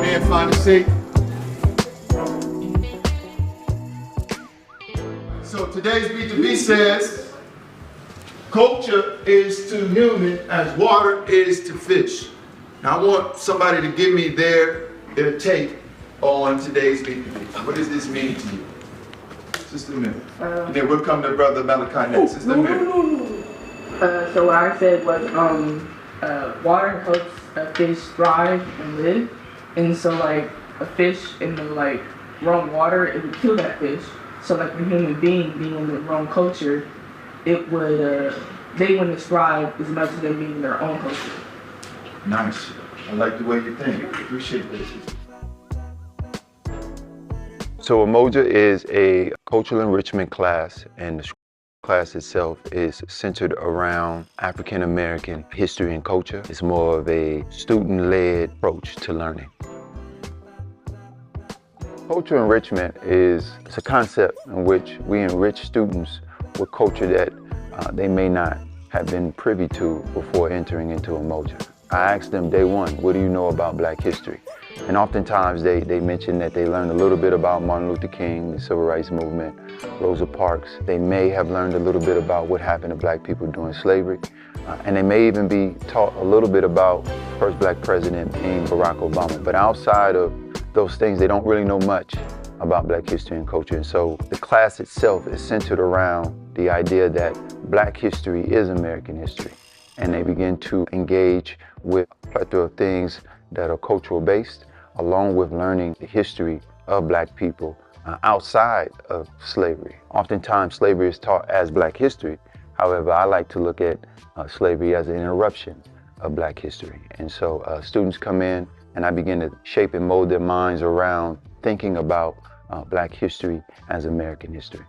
on in, find a seat. So today's B2B says, culture is to human as water is to fish. Now I want somebody to give me their take on today's B2B. What does this mean to you? Sister Mary. And then we'll come to Brother Malachi next. Sister Mary. So what I said was water helps a fish thrive and live. And so like a fish in the like wrong water, it would kill that fish. So like a human being being in the wrong culture, it would they wouldn't thrive as much as they being in their own culture. Nice. I like the way you think. Appreciate this. So UMOJA is a cultural enrichment class, and the class itself is centered around African American history and culture. It's more of a student-led approach to learning. Cultural enrichment is a concept in which we enrich students with culture that they may not have been privy to before entering into UMOJA. I asked them day one, what do you know about Black history? And oftentimes they mention that they learned a little bit about Martin Luther King, the Civil Rights Movement, Rosa Parks. They may have learned a little bit about what happened to Black people during slavery. And they may even be taught a little bit about the first Black president being Barack Obama. But outside of those things, they don't really know much about Black history and culture. And so the class itself is centered around the idea that Black history is American history. And they begin to engage with a plethora of things that are cultural based, along with learning the history of Black people outside of slavery. Oftentimes slavery is taught as Black history. However, I like to look at slavery as an interruption of Black history. And so students come in and I begin to shape and mold their minds around thinking about Black history as American history.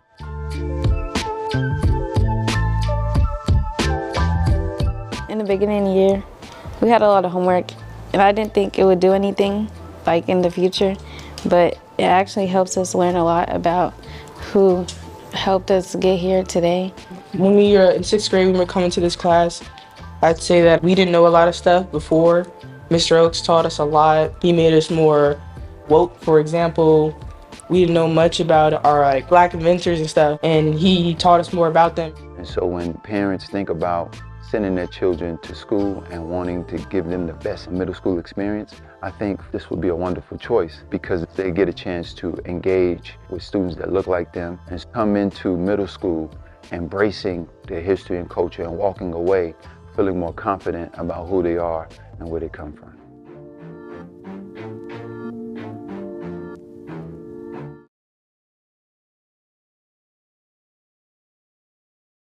In the beginning of the year, we had a lot of homework, and I didn't think it would do anything like in the future, but it actually helps us learn a lot about who helped us get here today. When we were in 6th grade, we were coming to this class, I'd say that we didn't know a lot of stuff before. Mr. Oaks taught us a lot. He made us more woke. For example, we didn't know much about our Black inventors and stuff, and he taught us more about them. And so when parents think about sending their children to school and wanting to give them the best middle school experience, I think this would be a wonderful choice because they get a chance to engage with students that look like them and come into middle school embracing their history and culture and walking away feeling more confident about who they are and where they come from.